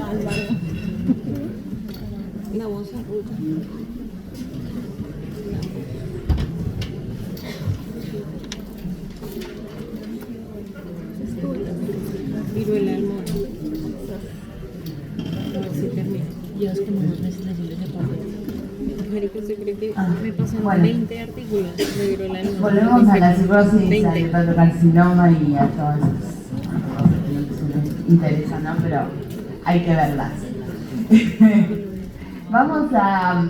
Álvaro. La voz aguda. Viruela del mono. A ver si termina. Llevas como 2 meses leyendo ese papel. Marico, ¿usted cree que me pasaron 20 artículos de viruela del mono? Volvemos a la cirrosis, 20. al hepatocarcinoma y a todas esas cosas que nos interesan, ¿no? Pero hay que verlas. Vamos a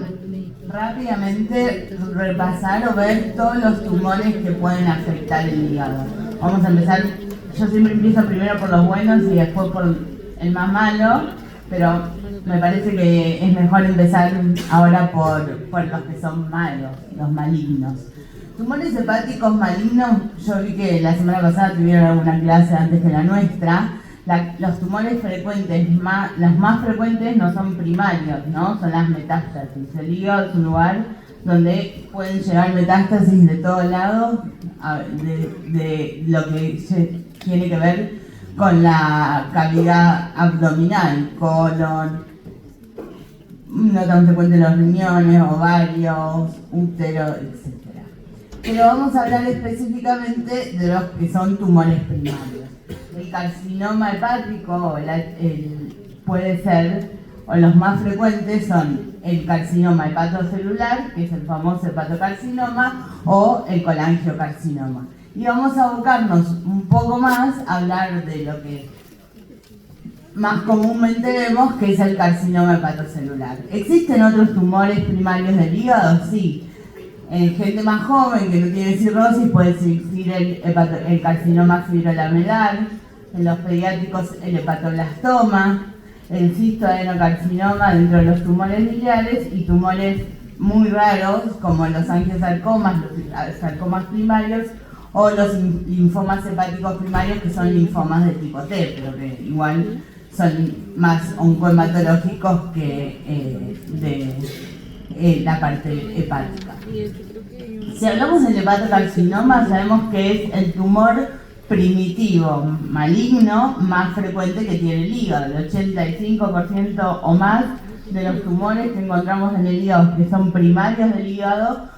rápidamente repasar o ver todos los tumores que pueden afectar el hígado. Vamos a empezar, yo siempre empiezo primero por los buenos y después por el más malo, pero me parece que es mejor empezar ahora por los que son malos, los malignos. Tumores hepáticos malignos, yo vi que la semana pasada tuvieron alguna clase antes que la nuestra. Los tumores frecuentes, los más frecuentes no son primarios, ¿no? Son las metástasis. El hígado es un lugar donde pueden llegar metástasis de todos lados, de lo que tiene que ver con la cavidad abdominal, colon, no tan frecuente los riñones, ovarios, útero, etc. Pero vamos a hablar específicamente de los que son tumores primarios. El carcinoma hepático puede ser, o los más frecuentes son el carcinoma hepatocelular, que es el famoso hepatocarcinoma, o el colangiocarcinoma. Y vamos a abocarnos un poco más a hablar de lo que más comúnmente vemos, que es el carcinoma hepatocelular. ¿Existen otros tumores primarios del hígado? Sí. En gente más joven que no tiene cirrosis puede existir el carcinoma fibrolamelar, en los pediátricos el hepatoblastoma, el cistoadenocarcinoma dentro de los tumores biliares y tumores muy raros como los angiosarcomas, los sarcomas primarios o los linfomas hepáticos primarios, que son linfomas de tipo T, pero que igual son más oncohematológicos que de la parte hepática. Si hablamos del hepatocarcinoma, sabemos que es el tumor primitivo, maligno, más frecuente que tiene el hígado. El 85% o más de los tumores que encontramos en el hígado, que son primarios del hígado,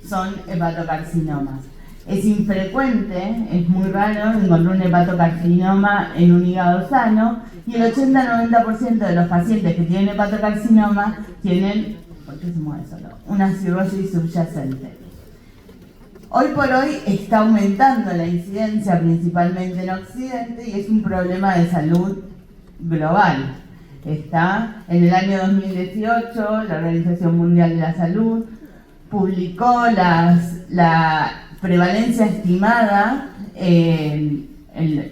son hepatocarcinomas. Es infrecuente, es muy raro encontrar un hepatocarcinoma en un hígado sano, y el 80-90% de los pacientes que tienen hepatocarcinoma tienen, ¿por qué se mueve solo?, una cirrosis subyacente. Hoy por hoy está aumentando la incidencia principalmente en Occidente y es un problema de salud global. En el año 2018, la Organización Mundial de la Salud publicó la prevalencia estimada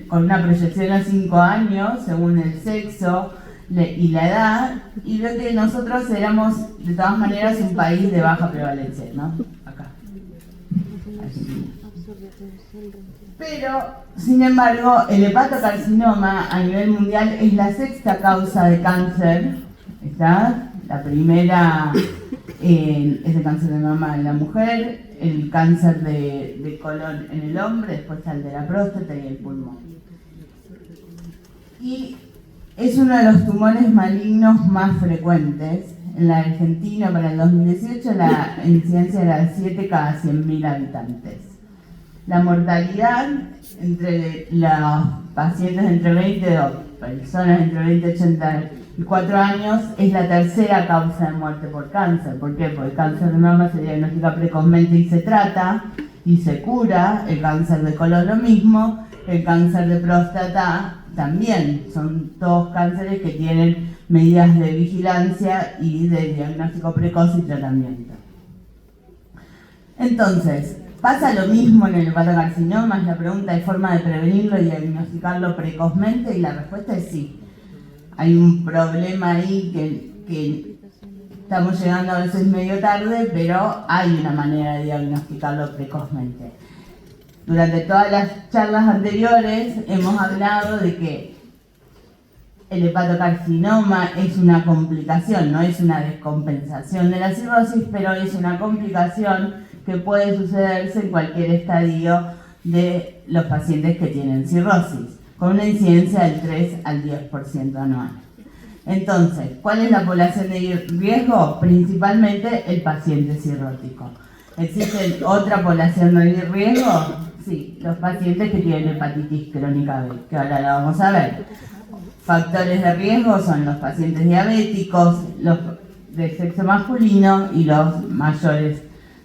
con una proyección a 5 años, según el sexo y la edad, y veo que nosotros éramos, de todas maneras, un país de baja prevalencia, ¿no? Acá. Pero, sin embargo, el hepatocarcinoma a nivel mundial es la 6ª causa de cáncer. La primera es el cáncer de mama en la mujer, el cáncer de colon en el hombre, después el de la próstata y el pulmón. Y es uno de los tumores malignos más frecuentes. En la Argentina, para el 2018, la incidencia era de 7 cada 100.000 habitantes. La mortalidad entre los pacientes entre 20 o personas entre 20 y 84 años es la 3ª causa de muerte por cáncer. ¿Por qué? Porque el cáncer de mama se diagnostica precozmente y se trata y se cura. El cáncer de colon lo mismo. El cáncer de próstata también. Son todos cánceres que tienen medidas de vigilancia y de diagnóstico precoz y tratamiento. Entonces, ¿pasa lo mismo en el hepatocarcinoma? Es la pregunta. ¿Hay forma de prevenirlo y diagnosticarlo precozmente? Y la respuesta es sí. Hay un problema ahí que estamos llegando a veces medio tarde, pero hay una manera de diagnosticarlo precozmente. Durante todas las charlas anteriores hemos hablado de que el hepatocarcinoma es una complicación, no es una descompensación de la cirrosis, pero es una complicación que puede sucederse en cualquier estadio de los pacientes que tienen cirrosis, con una incidencia del 3 al 10% anual. Entonces, ¿cuál es la población de riesgo? Principalmente el paciente cirrótico. ¿Existe otra población de riesgo? Sí, los pacientes que tienen hepatitis crónica B, que ahora la vamos a ver. Factores de riesgo son los pacientes diabéticos, los de sexo masculino y los mayores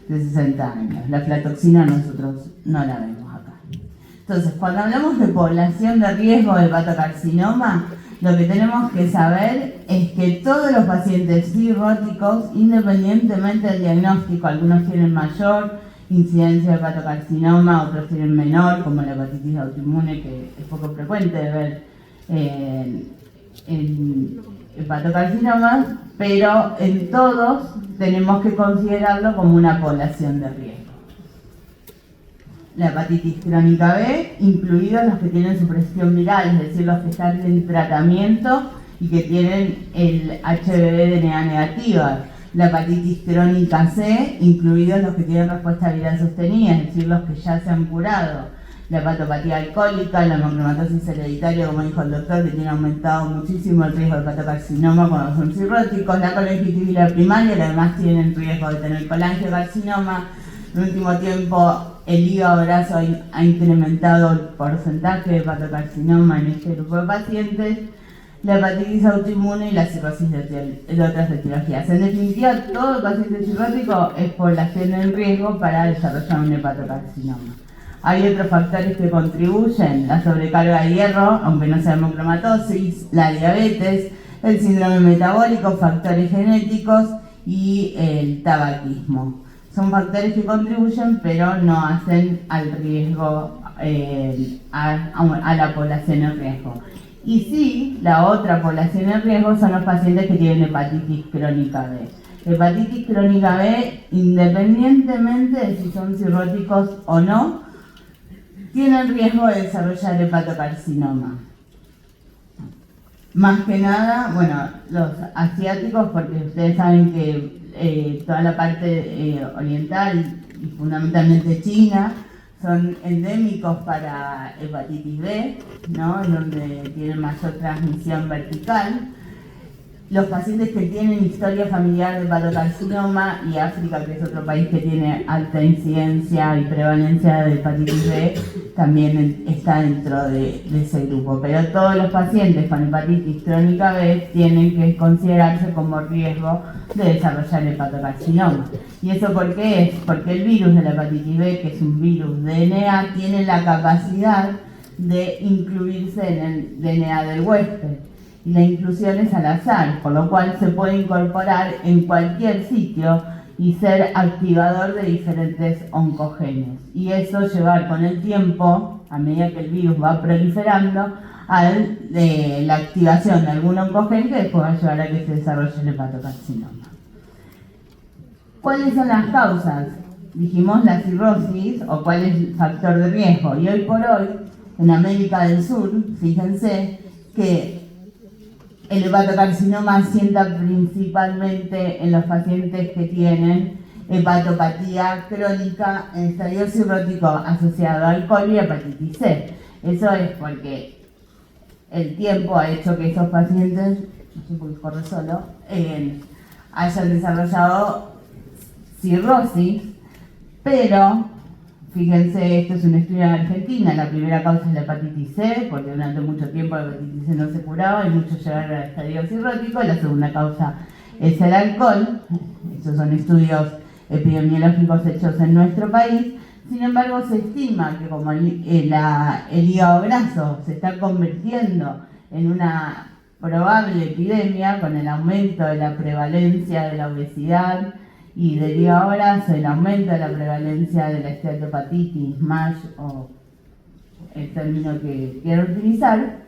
de 60 años. La aflatoxina nosotros no la vemos acá. Entonces, cuando hablamos de población de riesgo de hepatocarcinoma, lo que tenemos que saber es que todos los pacientes cirróticos, independientemente del diagnóstico, algunos tienen mayor incidencia de hepatocarcinoma, otros tienen menor, como la hepatitis autoinmune, que es poco frecuente de ver en hepatocarcinoma, pero en todos tenemos que considerarlo como una población de riesgo. La hepatitis crónica B, incluidos los que tienen supresión viral, es decir, los que están en tratamiento y que tienen el HBV DNA negativa. La hepatitis crónica C, incluidos los que tienen respuesta viral sostenida, es decir, los que ya se han curado. La hepatopatía alcohólica, la hemocromatosis hereditaria, como dijo el doctor, que tiene aumentado muchísimo el riesgo de hepatocarcinoma cuando son cirróticos. La colangiotibilia primaria, que además tienen riesgo de tener colangiocarcinoma. En el último tiempo, el hígado graso ha incrementado el porcentaje de hepatocarcinoma en este grupo de pacientes. La hepatitis autoinmune y la cirrosis de otras etiologías. En definitiva, todo paciente cirrótico es población en riesgo para desarrollar un hepatocarcinoma. Hay otros factores que contribuyen: la sobrecarga de hierro, aunque no sea hemocromatosis, la diabetes, el síndrome metabólico, factores genéticos y el tabaquismo. Son factores que contribuyen, pero no hacen al riesgo, a la población en riesgo. Y sí, la otra población en riesgo son los pacientes que tienen hepatitis crónica B. Hepatitis crónica B, independientemente de si son cirróticos o no, tienen riesgo de desarrollar hepatocarcinoma. Más que nada, bueno, los asiáticos, porque ustedes saben que toda la parte oriental y fundamentalmente China son endémicos para hepatitis B, ¿no? En donde tienen mayor transmisión vertical. Los pacientes que tienen historia familiar de hepatocarcinoma, y África, que es otro país que tiene alta incidencia y prevalencia de hepatitis B, también está dentro de ese grupo. Pero todos los pacientes con hepatitis crónica B tienen que considerarse como riesgo de desarrollar hepatocarcinoma. ¿Y eso por qué es? Porque el virus de la hepatitis B, que es un virus DNA, tiene la capacidad de incluirse en el DNA del huésped. Y la inclusión es al azar, por lo cual se puede incorporar en cualquier sitio y ser activador de diferentes oncogenes. Y eso llevar con el tiempo, a medida que el virus va proliferando, a la activación de algún oncogen que después va a llevar a que se desarrolle el hepatocarcinoma. ¿Cuáles son las causas? Dijimos la cirrosis, o cuál es el factor de riesgo. Y hoy por hoy, en América del Sur, fíjense que el hepatocarcinoma asienta principalmente en los pacientes que tienen hepatopatía crónica en estadio cirrótico asociado a alcohol y hepatitis C. Eso es porque el tiempo ha hecho que esos pacientes, no sé por qué corre solo, hayan desarrollado cirrosis, pero fíjense, esto es un estudio en Argentina. La primera causa es la hepatitis C, porque durante mucho tiempo la hepatitis C no se curaba y muchos llegaron al estadio cirrótico. La segunda causa es el alcohol. Estos son estudios epidemiológicos hechos en nuestro país. Sin embargo, se estima que como el hígado graso se está convirtiendo en una probable epidemia con el aumento de la prevalencia de la obesidad y del hígado graso, el aumento de la prevalencia de la esteatopatitis, MASH o el término que quiero utilizar,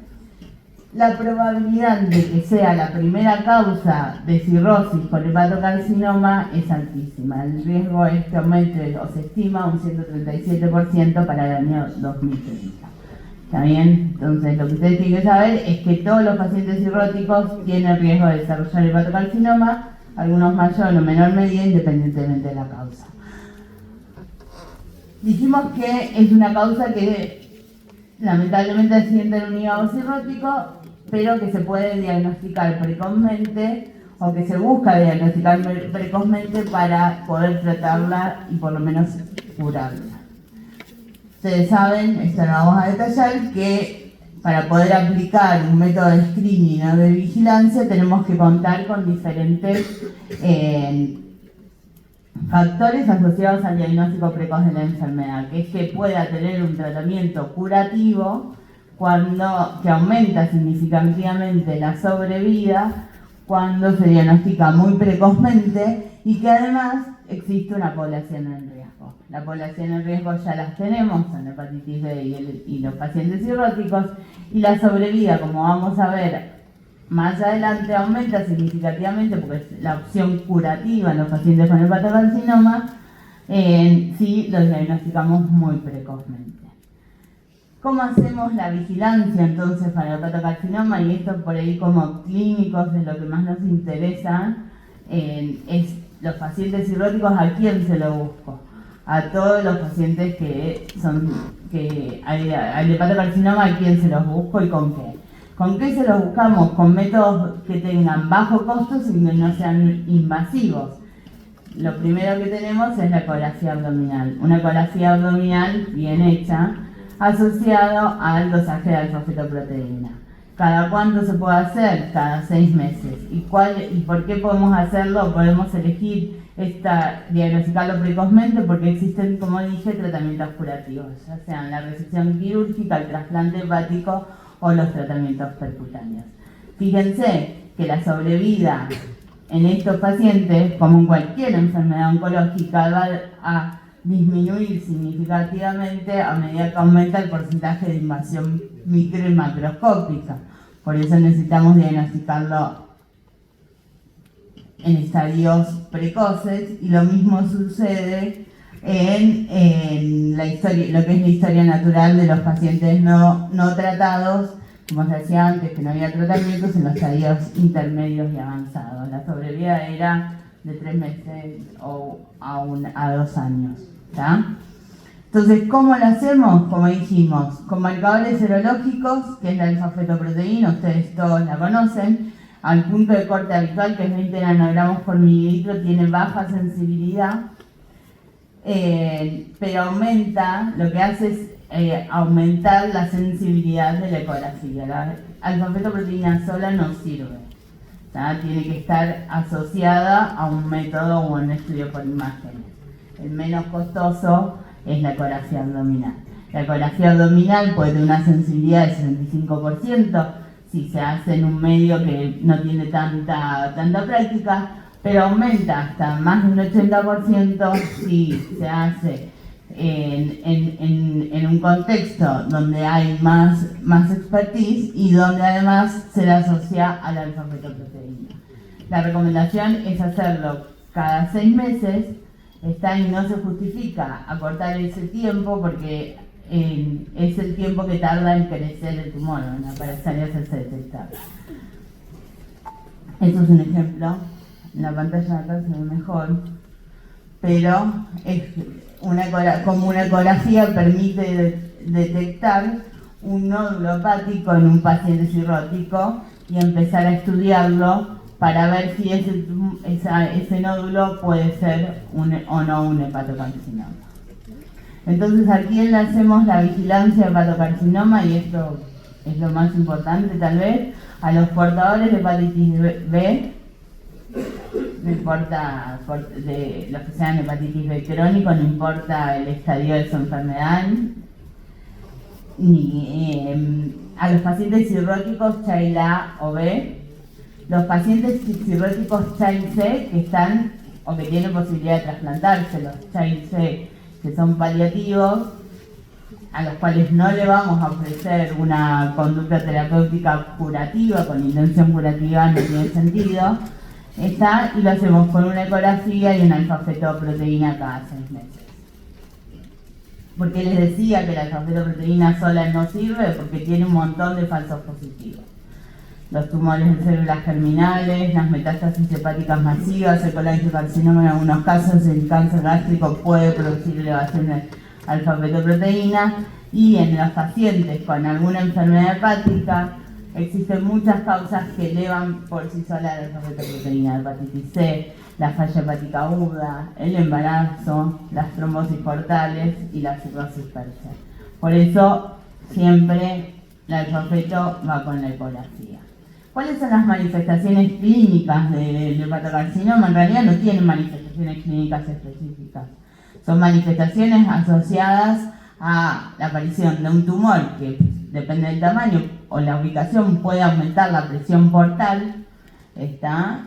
la probabilidad de que sea la primera causa de cirrosis con hepatocarcinoma es altísima. El riesgo es que aumente, o se estima, un 137% para el año 2030. ¿Está bien? Entonces, lo que ustedes tienen que saber es que todos los pacientes cirróticos tienen riesgo de desarrollar hepatocarcinoma, algunos mayor o menor medida, independientemente de la causa. Dijimos que es una causa que lamentablemente asienta en un hígado cirrótico pero que se puede diagnosticar precozmente o que se busca diagnosticar precozmente para poder tratarla y por lo menos curarla. Ustedes saben, esto lo vamos a detallar, que para poder aplicar un método de screening o de vigilancia tenemos que contar con diferentes factores asociados al diagnóstico precoz de la enfermedad, que es que pueda tener un tratamiento curativo que aumenta significativamente la sobrevida cuando se diagnostica muy precozmente y que además existe una población en riesgo. La población en riesgo ya las tenemos, son la hepatitis B y los pacientes cirróticos, y la sobrevida, como vamos a ver más adelante, aumenta significativamente porque es la opción curativa en los pacientes con hepatocarcinoma si los diagnosticamos muy precozmente. ¿Cómo hacemos la vigilancia entonces para el hepatocarcinoma? Y esto por ahí como clínicos es lo que más nos interesa, es los pacientes cirróticos. ¿A quién se lo busco? A todos los pacientes que al hepatocarcinoma, ¿a quién se los busco y con qué? ¿Con qué se los buscamos? Con métodos que tengan bajo costo y que no sean invasivos. Lo primero que tenemos es la ecografía abdominal. Una ecografía abdominal bien hecha, asociado al dosaje de alfa-fetoproteína. ¿Cada cuánto se puede hacer? Cada 6 meses. ¿Y por qué podemos hacerlo? Podemos elegir diagnosticarlo precozmente porque existen, como dije, tratamientos curativos, ya sean la resección quirúrgica, el trasplante hepático o los tratamientos percutáneos. Fíjense que la sobrevida en estos pacientes, como en cualquier enfermedad oncológica, va a disminuir significativamente a medida que aumenta el porcentaje de invasión micro y macroscópica. Por eso necesitamos diagnosticarlo en estadios precoces, y lo mismo sucede en la historia, lo que es la historia natural de los pacientes no tratados, como se hacía antes, que no había tratamientos, en los estadios intermedios y avanzados. La sobrevida era de 3 meses o a 2 años. ¿Tá? Entonces, ¿cómo lo hacemos? Como dijimos, con marcadores serológicos, que es la alfa-fetoproteína, ustedes todos la conocen, al punto de corte habitual, que es 20 nanogramos por mililitro, tiene baja sensibilidad, pero aumenta, lo que hace es aumentar la sensibilidad de la ecografía. La alfa-fetoproteína sola no sirve, ¿tá? Tiene que estar asociada a un método o un estudio por imágenes. El menos costoso es la ecografía abdominal. La ecografía abdominal puede tener una sensibilidad del 65% si se hace en un medio que no tiene tanta práctica, pero aumenta hasta más de un 80% si se hace en un contexto donde hay más expertise y donde además se le asocia a la alfa-fetoproteína. La recomendación es hacerlo cada 6 meses. Y no se justifica acortar ese tiempo porque es el tiempo que tarda en crecer el tumor, ¿no? Para hacerse detectar. Esto es un ejemplo. En la pantalla de acá se ve mejor, pero como una ecografía permite detectar un nódulo hepático en un paciente cirrótico y empezar a estudiarlo para ver si ese nódulo puede ser o no un hepatocarcinoma. Entonces, ¿a quién le hacemos la vigilancia de hepatocarcinoma? Y esto es lo más importante tal vez, a los portadores de hepatitis B, no importa de los que sean hepatitis B crónico, no importa el estadio de su enfermedad, ni a los pacientes cirróticos Child A o B, los pacientes cirróticos Child C que están o que tienen posibilidad de trasplantarse, los Child C que son paliativos, a los cuales no le vamos a ofrecer una conducta terapéutica curativa, con intención curativa no tiene sentido, y lo hacemos con una ecografía y una alfa-fetoproteína cada 6 meses. ¿Por qué les decía que la alfa-fetoproteína sola no sirve? Porque tiene un montón de falsos positivos. Los tumores en células germinales, las metástasis hepáticas masivas, el colangiocarcinoma en algunos casos, el cáncer gástrico puede producir elevación de alfa-fetoproteína, y en los pacientes con alguna enfermedad hepática Existen muchas causas que elevan por sí solas la fetoproteína, la hepatitis C, la falla hepática aguda, el embarazo, las trombosis portales y la cirrosis per se. Por eso siempre la alfa-feto va con la ecografía. ¿Cuáles son las manifestaciones clínicas del hepatocarcinoma? En realidad no tienen manifestaciones clínicas específicas. Son manifestaciones asociadas a la aparición de un tumor que depende del tamaño o la ubicación puede aumentar la presión portal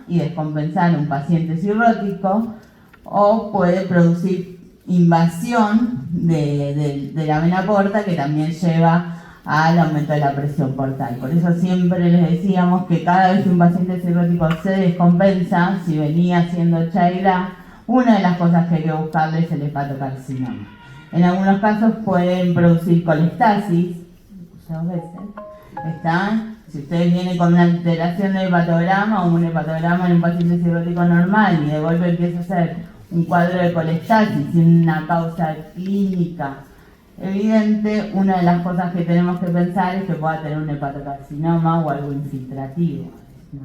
y descompensar un paciente cirrótico, o puede producir invasión de la vena porta que también lleva al aumento de la presión portal. Por eso siempre les decíamos que cada vez que un paciente cirrótico se descompensa, si venía siendo Chaira, una de las cosas que hay que buscarle es el hepatocarcinoma. En algunos casos pueden producir colestasis, muchas veces, si ustedes vienen con una alteración del hepatograma o un hepatograma en un paciente cirrótico normal y de golpe empieza a ser un cuadro de colestasis sin una causa clínica evidente, una de las cosas que tenemos que pensar es que pueda tener un hepatocarcinoma o algo infiltrativo, ¿no?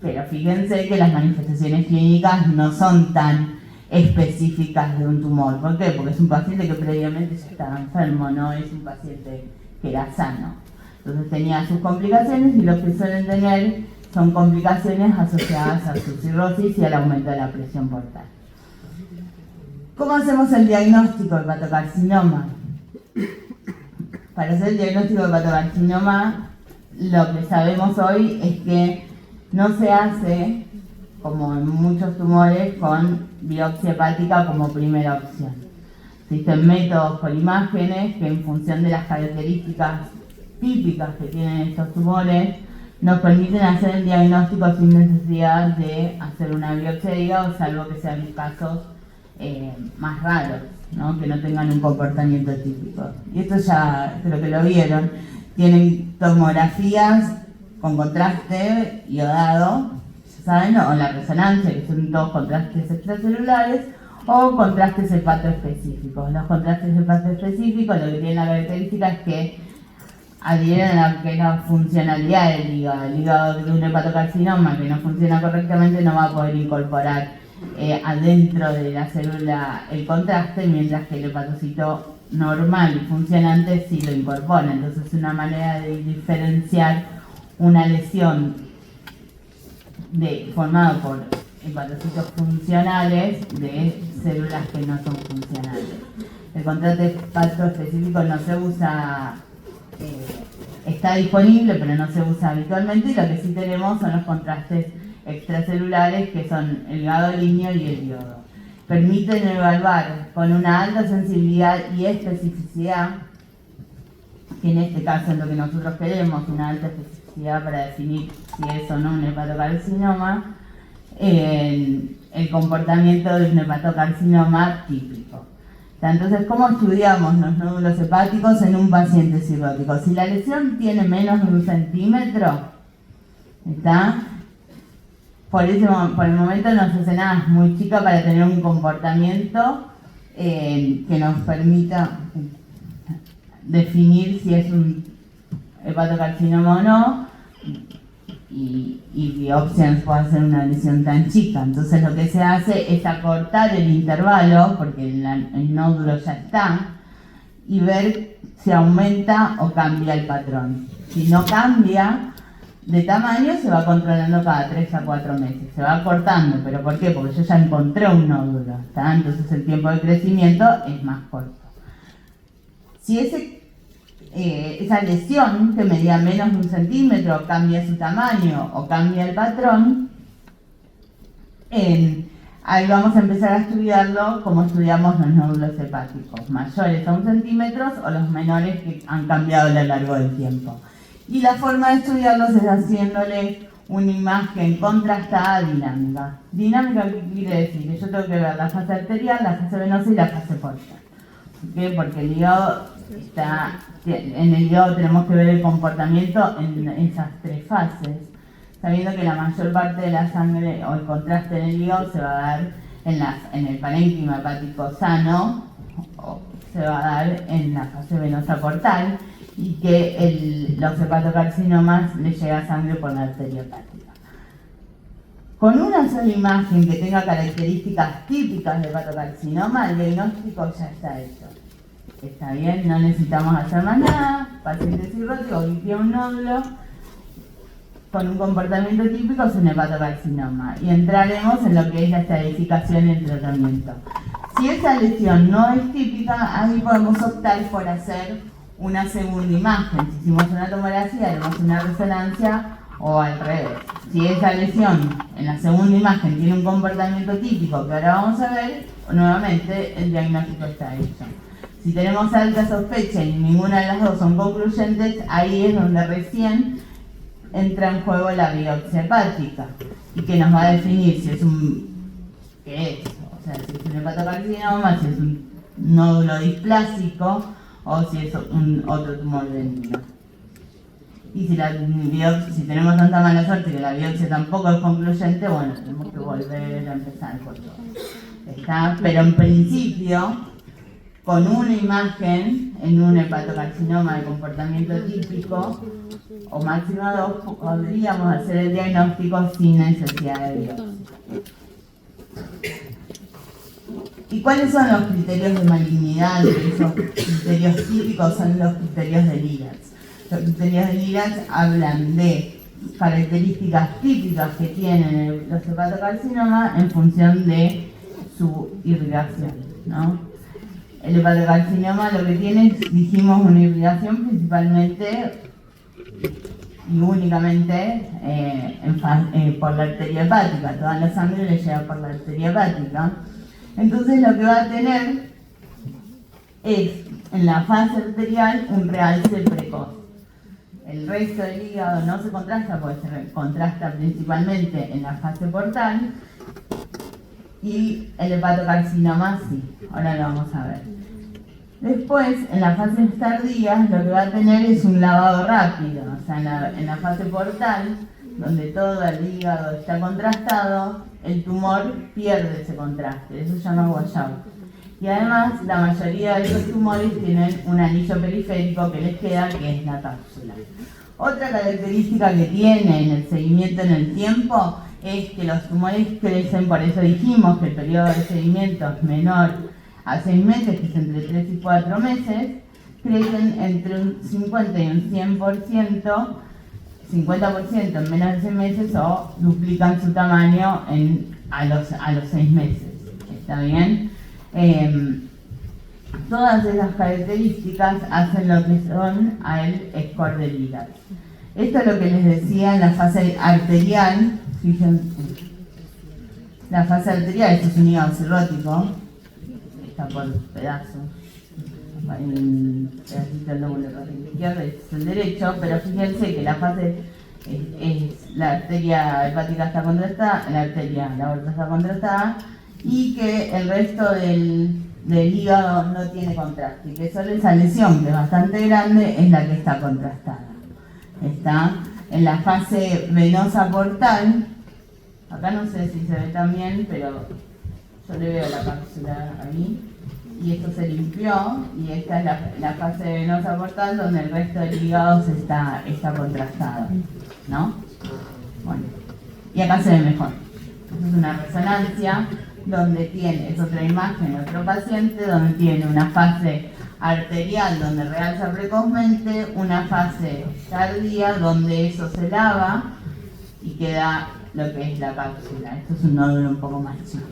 Pero fíjense que las manifestaciones clínicas no son tan específicas de un tumor. ¿Por qué? Porque es un paciente que previamente ya estaba enfermo, no es un paciente que era sano. Entonces tenía sus complicaciones y lo que suelen tener son complicaciones asociadas a su cirrosis y al aumento de la presión portal. ¿Cómo hacemos el diagnóstico de hepatocarcinoma? Para hacer el diagnóstico de hepatocarcinoma, lo que sabemos hoy es que no se hace, como en muchos tumores, con biopsia hepática como primera opción. Existen métodos por imágenes que, en función de las características típicas que tienen estos tumores, nos permiten hacer el diagnóstico sin necesidad de hacer una biopsia de hígado, salvo que sean casos más raros, ¿no? Que no tengan un comportamiento típico. Y esto ya creo que lo vieron. Tienen tomografías con contraste iodado, ya saben, o la resonancia, que son dos contrastes extracelulares, o contrastes hepatoespecíficos. Los contrastes hepatoespecíficos lo que tienen la característica es que adhieren a la funcionalidad del hígado. El hígado de un hepatocarcinoma que no funciona correctamente no va a poder incorporar adentro de la célula el contraste, mientras que el hepatocito normal y funcionante sí lo incorpora. Entonces es una manera de diferenciar una lesión formada por hepatocitos funcionales de células que no son funcionales. El contraste hepatoespecífico no se usa, está disponible pero no se usa habitualmente, y lo que sí tenemos son los contrastes extracelulares, que son el gadolíneo y el yodo. Permiten evaluar con una alta sensibilidad y especificidad, que en este caso es lo que nosotros queremos, una alta especificidad para definir si es o no un hepatocarcinoma, el comportamiento de un hepatocarcinoma típico. Entonces, ¿cómo estudiamos los nódulos hepáticos en un paciente cirrótico? Si la lesión tiene menos de 1 centímetro, por el momento no se hace nada, es muy chica para tener un comportamiento que nos permita definir si es un hepatocarcinoma o no, y biopsia puede hacer una lesión tan chica. Entonces lo que se hace es acortar el intervalo, porque el nódulo ya está, y ver si aumenta o cambia el patrón. Si no cambia de tamaño, se va controlando cada 3 a 4 meses. Se va cortando. ¿Pero por qué? Porque yo ya encontré un nódulo, ¿está? Entonces el tiempo de crecimiento es más corto. Si esa lesión que medía menos de 1 centímetro cambia su tamaño o cambia el patrón, ahí vamos a empezar a estudiarlo como estudiamos los nódulos hepáticos, mayores a 1 centímetro o los menores que han cambiado a lo largo del tiempo. Y la forma de estudiarlos es haciéndole una imagen contrastada dinámica. ¿Dinámica qué quiere decir? Que yo tengo que ver la fase arterial, la fase venosa y la fase portal. ¿Por qué? Porque el hígado en el hígado tenemos que ver el comportamiento en esas 3 fases, sabiendo que la mayor parte de la sangre o el contraste en el hígado se va a dar en el parénquima hepático sano, o se va a dar en la fase venosa portal, y que los hepatocarcinomas le llega sangre por la arteria hepática. Con una sola imagen que tenga características típicas de hepatocarcinoma, el diagnóstico ya está hecho. Está bien, no necesitamos hacer más nada, paciente cirrótico que tiene un nódulo con un comportamiento típico es un hepatocarcinoma y entraremos en lo que es la estratificación y el tratamiento. Si esa lesión no es típica, ahí podemos optar por hacer una segunda imagen. Si hicimos una tomografía, haremos una resonancia o al revés. Si esa lesión en la segunda imagen tiene un comportamiento típico que ahora vamos a ver, nuevamente el diagnóstico está hecho. Si tenemos alta sospecha y ninguna de las dos son concluyentes, ahí es donde recién entra en juego la biopsia hepática y que nos va a definir si es ¿qué es? O sea, si es un hepatocarcinoma, si es un nódulo displásico o si es otro tumor benigno. Y si tenemos tanta mala suerte que la biopsia tampoco es concluyente, bueno, tenemos que volver a empezar por todo. ¿Está? Pero en principio, con una imagen en un hepatocarcinoma de comportamiento típico o máximo 2, podríamos hacer el diagnóstico sin necesidad de biopsia. ¿Y cuáles son los criterios de malignidad? Esos criterios típicos son los criterios de Lirac. Los criterios de Lirac hablan de características típicas que tienen los hepatocarcinomas en función de su irrigación, ¿no? El hepatocarcinoma lo que tiene es, dijimos, una irrigación principalmente y únicamente por la arteria hepática. Toda la sangre le llega por la arteria hepática. Entonces lo que va a tener es, en la fase arterial, un realce precoz. El resto del hígado no se contrasta porque se contrasta principalmente en la fase portal y el hepatocarcinoma sí. Ahora lo vamos a ver. Después, en las fases tardías, lo que va a tener es un lavado rápido. O sea, en la fase portal, donde todo el hígado está contrastado, el tumor pierde ese contraste. Eso se llama washout. Y además, la mayoría de esos tumores tienen un anillo periférico que les queda, que es la cápsula. Otra característica que tiene en el seguimiento en el tiempo es que los tumores crecen, por eso dijimos que el periodo de seguimiento es menor a 6 meses, que es entre 3 y 4 meses, crecen entre un 50 y un 100%, 50% en menos de 6 meses o duplican su tamaño a los 6 meses. ¿Está bien? Todas esas características hacen lo que son al score de Lirac. Esto es lo que les decía en la fase arterial. Fíjense, la fase arterial, esto es un hígado cirrótico, está por pedazos. El pedacito del lóbulo izquierdo es el derecho, pero fíjense que la fase la arteria hepática está contrastada, la aorta está contrastada y que el resto del hígado no tiene contraste, y que solo esa lesión, que es bastante grande, es la que está contrastada. Está en la fase venosa portal, acá no sé si se ve tan bien, pero yo le veo la cápsula ahí, y esto se limpió, y esta es la fase venosa portal donde el resto del hígado está contrastado, ¿no? Bueno, y acá se ve mejor. Esto es una resonancia donde es otra imagen de otro paciente, donde tiene una fase arterial donde realza precozmente, una fase tardía donde eso se lava y queda lo que es la cápsula. Esto es un nódulo un poco más chico,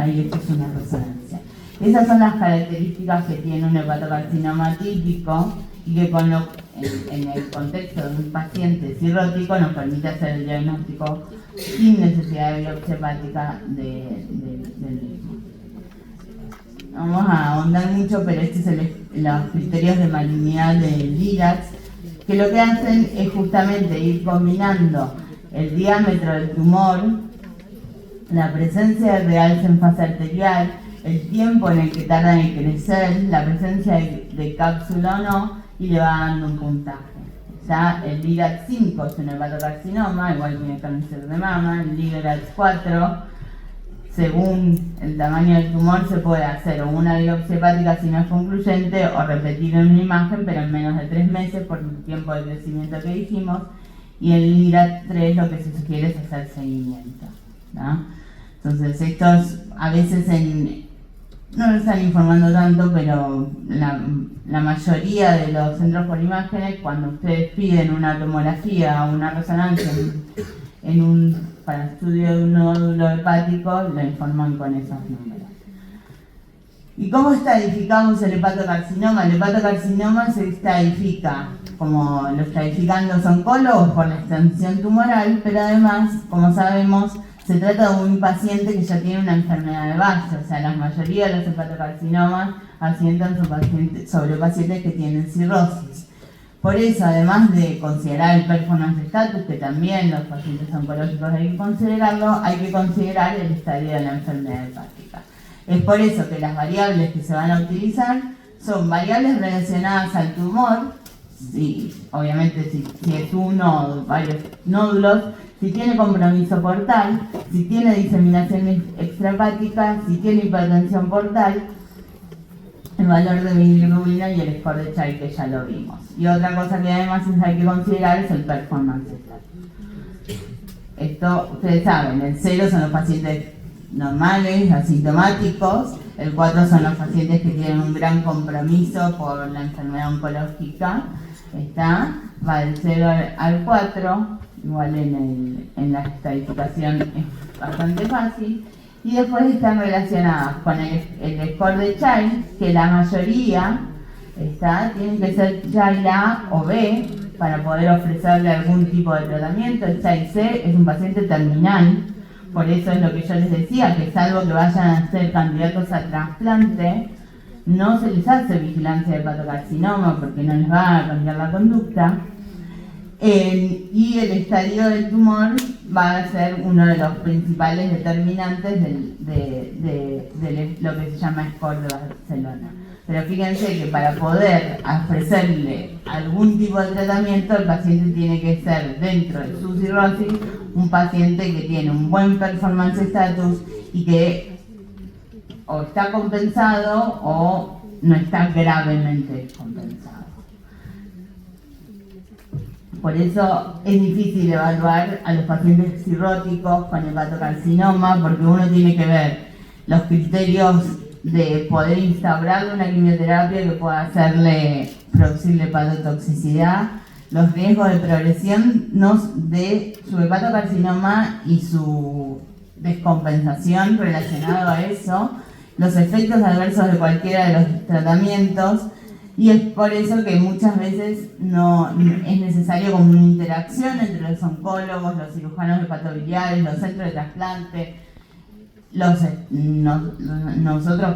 y esto es una resonancia. Esas son las características que tiene un hepatocarcinoma típico y que en el contexto de un paciente cirrótico nos permite hacer el diagnóstico sin necesidad de biopsia hepática del mismo. No vamos a ahondar mucho, pero estos son los criterios de malignidad de Lirac, que lo que hacen es justamente ir combinando el diámetro del tumor, la presencia de realce en fase arterial, el tiempo en el que tardan en crecer, la presencia de cápsula o no, y le va dando un puntaje. Ya el Lirac 5 es un hepatocarcinoma, igual que el cáncer de mama. El Lirac 4 según el tamaño del tumor se puede hacer o una biopsia hepática si no es concluyente o repetir en una imagen pero en menos de 3 meses por el tiempo de crecimiento que dijimos, y en LIRA 3 lo que se sugiere es hacer seguimiento, ¿no? Entonces estos a veces no lo están informando tanto, pero la mayoría de los centros por imágenes, cuando ustedes piden una tomografía o una resonancia para estudio de un nódulo hepático, lo informan con esos números. ¿Y cómo estadificamos el hepatocarcinoma? El hepatocarcinoma se estadifica, como lo estadifican los oncólogos, por la extensión tumoral, pero además, como sabemos, se trata de un paciente que ya tiene una enfermedad de base, o sea, la mayoría de los hepatocarcinomas asientan sobre pacientes que tienen cirrosis. Por eso, además de considerar el performance status, que también los pacientes oncológicos hay que considerarlo, hay que considerar el estadio de la enfermedad hepática. Es por eso que las variables que se van a utilizar son variables relacionadas al tumor, obviamente si es uno o varios nódulos, si tiene compromiso portal, si tiene diseminación extrahepática, si tiene hipertensión portal, el valor de bilirrubina y el score de Child, que ya lo vimos. Y otra cosa que además hay que considerar es el performance status. Esto, ustedes saben, el 0 son los pacientes normales, asintomáticos, el 4 son los pacientes que tienen un gran compromiso por la enfermedad oncológica, va del 0 al 4, igual en la estadificación es bastante fácil, y después están relacionadas con el score de Child, que la mayoría tienen que ser Child A o B para poder ofrecerle algún tipo de tratamiento. El Child C es un paciente terminal, por eso es lo que yo les decía, que salvo que vayan a ser candidatos a trasplante, no se les hace vigilancia de hepatocarcinoma porque no les va a cambiar la conducta. Y el estadio del tumor va a ser uno de los principales determinantes de lo que se llama score de Barcelona. Pero fíjense que para poder ofrecerle algún tipo de tratamiento, el paciente tiene que ser, dentro de su cirrosis, un paciente que tiene un buen performance status y que o está compensado o no está gravemente compensado. Por eso es difícil evaluar a los pacientes cirróticos con hepatocarcinoma, porque uno tiene que ver los criterios de poder instaurarle una quimioterapia que pueda producirle hepatotoxicidad, los riesgos de progresión de su hepatocarcinoma y su descompensación relacionado a eso, los efectos adversos de cualquiera de los tratamientos. Y es por eso que muchas veces no es necesario como una interacción entre los oncólogos, los cirujanos hepatobiliares, los centros de trasplante, nosotros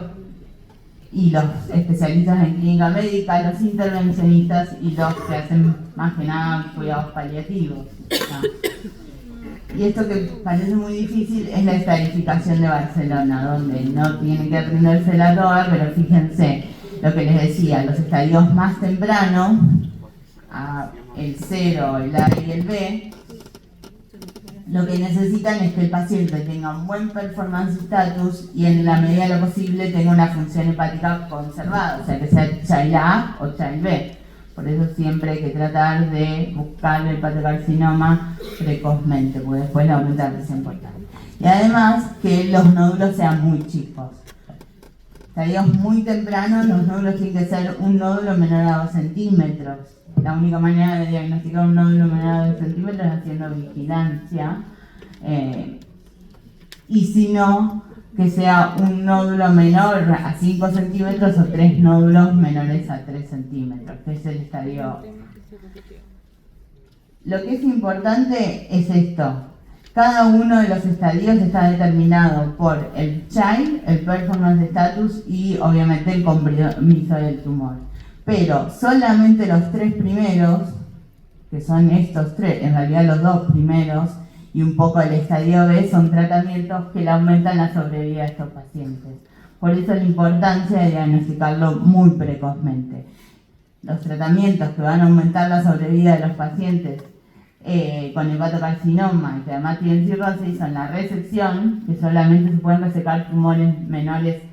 y los especialistas en clínica médica, los intervencionistas y los que hacen más que nada cuidados paliativos, ¿no? Y esto que parece muy difícil es la estadificación de Barcelona, donde no tienen que aprendérsela toda, pero fíjense lo que les decía, los estadios más tempranos, el 0, el A y el B, lo que necesitan es que el paciente tenga un buen performance status y en la medida de lo posible tenga una función hepática conservada, o sea que sea Child A o Child B. Por eso siempre hay que tratar de buscar el hepatocarcinoma precozmente, porque después la aumenta la presión portal. Y además que los nódulos sean muy chicos. Estadios muy tempranos, los nódulos tienen que ser un nódulo menor a 2 centímetros. La única manera de diagnosticar un nódulo menor a 2 centímetros es haciendo vigilancia. Y si no, que sea un nódulo menor a 5 centímetros o 3 nódulos menores a 3 centímetros, que es el estadio. Lo que es importante es esto. Cada uno de los estadios está determinado por el Child, el performance status y obviamente el compromiso del tumor. Pero solamente los 3 primeros, que son estos 3, en realidad los 2 primeros, y un poco el estadio B, son tratamientos que le aumentan la sobrevida a estos pacientes. Por eso la importancia de diagnosticarlo muy precozmente. Los tratamientos que van a aumentar la sobrevida de los pacientes con hepatocarcinoma y que además tienen cirrosis son la resección, que solamente se pueden resecar tumores menores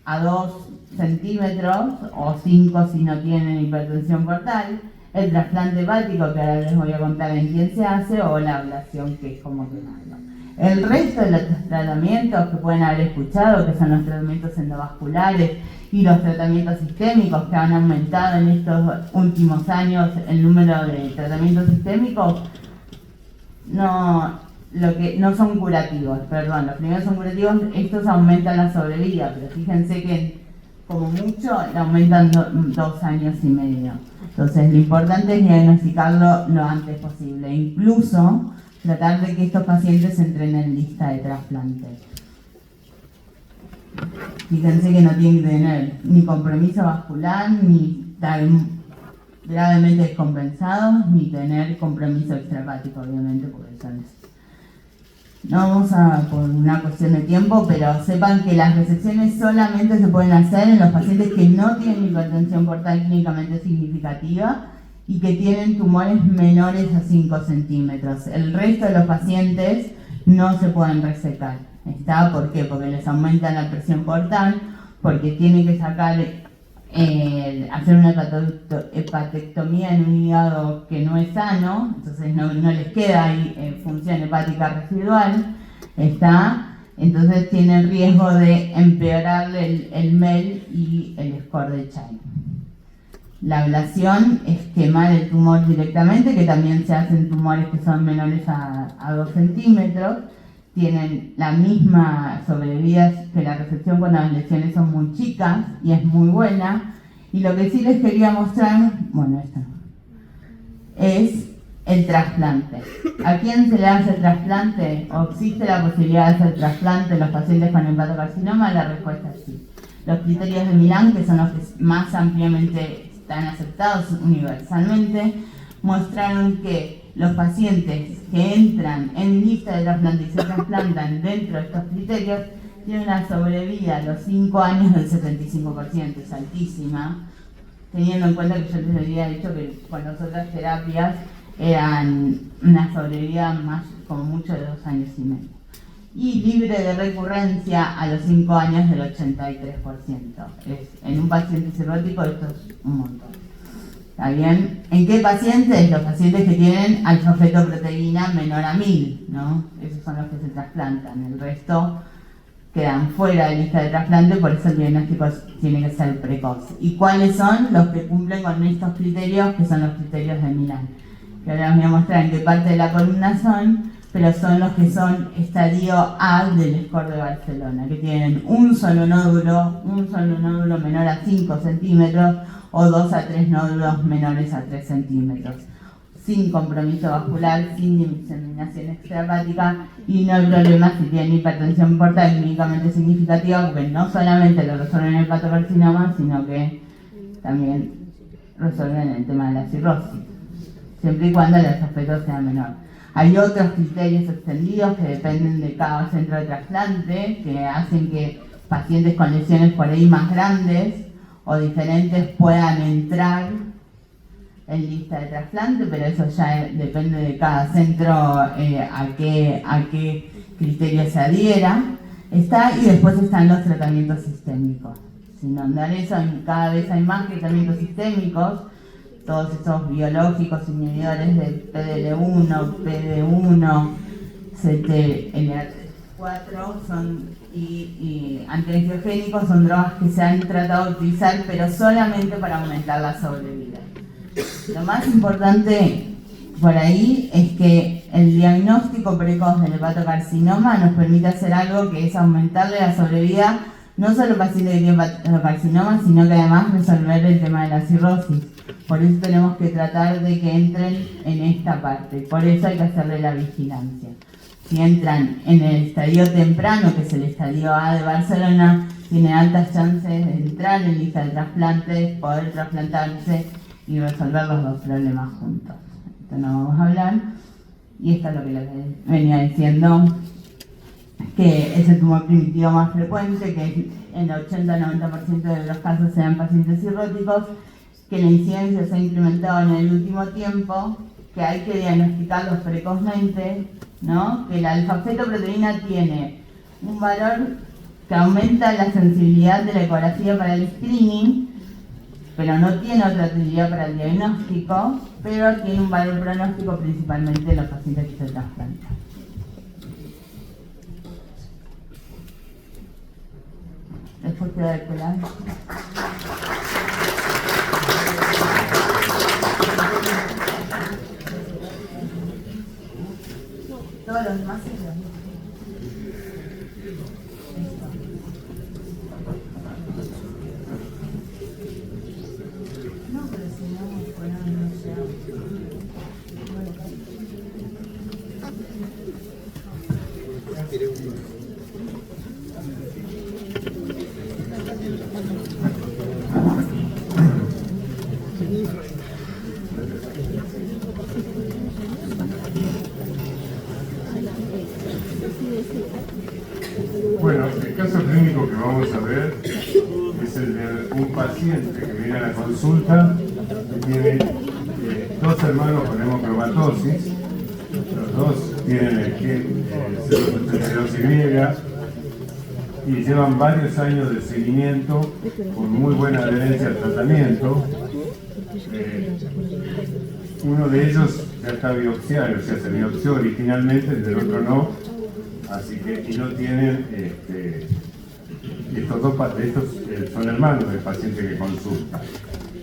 a 2 centímetros o 5 si no tienen hipertensión portal, el trasplante hepático, que ahora les voy a contar en quién se hace, o la ablación, que es como que malo. El resto de los tratamientos que pueden haber escuchado, que son los tratamientos endovasculares y los tratamientos sistémicos, que han aumentado en estos últimos años el número de tratamientos sistémicos, no son curativos, perdón, los primeros son curativos, estos aumentan la sobrevida, pero fíjense que como mucho le aumentan 2 años y medio. Entonces lo importante es diagnosticarlo lo antes posible, incluso tratar de que estos pacientes entren en lista de trasplante. Fíjense que no tienen que tener ni compromiso vascular, ni estar gravemente descompensados, ni tener compromiso extrahepático, obviamente, porque son... No vamos por una cuestión de tiempo, pero sepan que las resecciones solamente se pueden hacer en los pacientes que no tienen hipertensión portal clínicamente significativa y que tienen tumores menores a 5 centímetros. El resto de los pacientes no se pueden resecar. ¿Por qué? Porque les aumenta la presión portal, porque tienen que sacar, hacer una hepatectomía en un hígado que no es sano, entonces no les queda ahí función hepática residual, entonces tienen riesgo de empeorarle el MEL y el score de Child. La ablación es quemar el tumor directamente, que también se hace en tumores que son menores a 2 centímetros, tienen la misma sobrevida que la resección cuando las lesiones son muy chicas y es muy buena. Y lo que sí les quería mostrar, es el trasplante. ¿A quién se le hace el trasplante? ¿O existe la posibilidad de hacer trasplante en los pacientes con hepatocarcinoma? La respuesta es sí. Los criterios de Milán, que son los que más ampliamente están aceptados universalmente, mostraron que los pacientes que entran en lista de trasplante y se trasplantan dentro de estos criterios tienen una sobrevida a los 5 años del 75%, es altísima, teniendo en cuenta que yo les había dicho que con las otras terapias eran una sobrevida más, como mucho, de 2 años y medio. Y libre de recurrencia a los 5 años del 83%. En un paciente cirrótico esto es un montón. ¿Está bien? ¿En qué pacientes? Los pacientes que tienen alfa-fetoproteína menor a 1000, ¿no? Esos son los que se trasplantan. El resto quedan fuera de lista de trasplante, por eso el diagnóstico tiene que ser precoz. ¿Y cuáles son los que cumplen con estos criterios, que son los criterios de Milán? Que ahora les voy a mostrar en qué parte de la columna son, pero son los que son estadio A del score de Barcelona, que tienen un solo nódulo menor a 5 centímetros o 2 a 3 nódulos menores a 3 centímetros, sin compromiso vascular, sin diseminación extrahepática y no hay problema si tienen hipertensión portal clínicamente significativa, porque no solamente lo resuelven el hepatocarcinoma, sino que también resuelven el tema de la cirrosis, siempre y cuando el sospechoso sea menor. Hay otros criterios extendidos que dependen de cada centro de trasplante, que hacen que pacientes con lesiones por ahí más grandes o diferentes puedan entrar en lista de trasplante, pero eso ya depende de cada centro a qué criterio se adhiera. Y después están los tratamientos sistémicos. Sin ahondar eso, cada vez hay más tratamientos sistémicos, todos estos biológicos inhibidores de PDL1, PD1, CTLA4 y antiangiogénicos son drogas que se han tratado de utilizar, pero solamente para aumentar la sobrevida. Lo más importante por ahí es que el diagnóstico precoz del hepatocarcinoma nos permite hacer algo que es aumentarle la sobrevida no solo al paciente que tiene hepatocarcinoma, sino que además resolver el tema de la cirrosis. Por eso tenemos que tratar de que entren en esta parte, por eso hay que hacerle la vigilancia. Si entran en el estadio temprano, que es el estadio A de Barcelona, tiene altas chances de entrar en lista de trasplantes, poder trasplantarse y resolver los dos problemas juntos. Esto no vamos a hablar, y esto es lo que les venía diciendo, que es el tumor primitivo más frecuente, que en el 80-90% de los casos sean pacientes cirróticos, que la incidencia se ha incrementado en el último tiempo que hay que diagnosticarlos precozmente, ¿no? Que la alfa-fetoproteína tiene un valor que aumenta la sensibilidad de la ecografía para el screening, pero no tiene otra utilidad para el diagnóstico, pero tiene un valor pronóstico principalmente en los pacientes que se trasplantan. Después queda el colar. Todos los demás se lo mismo. No, pero si no, fuera no sé. Bueno, el caso clínico que vamos a ver es el de un paciente que viene a la consulta que tiene dos hermanos con hemocromatosis, los dos tienen el gen 082Y y llevan varios años de seguimiento con muy buena adherencia al tratamiento. Uno de ellos ya está biopsiado, o sea, se biopsió originalmente, el del otro no, así que y no tienen estos son hermanos del paciente que consulta.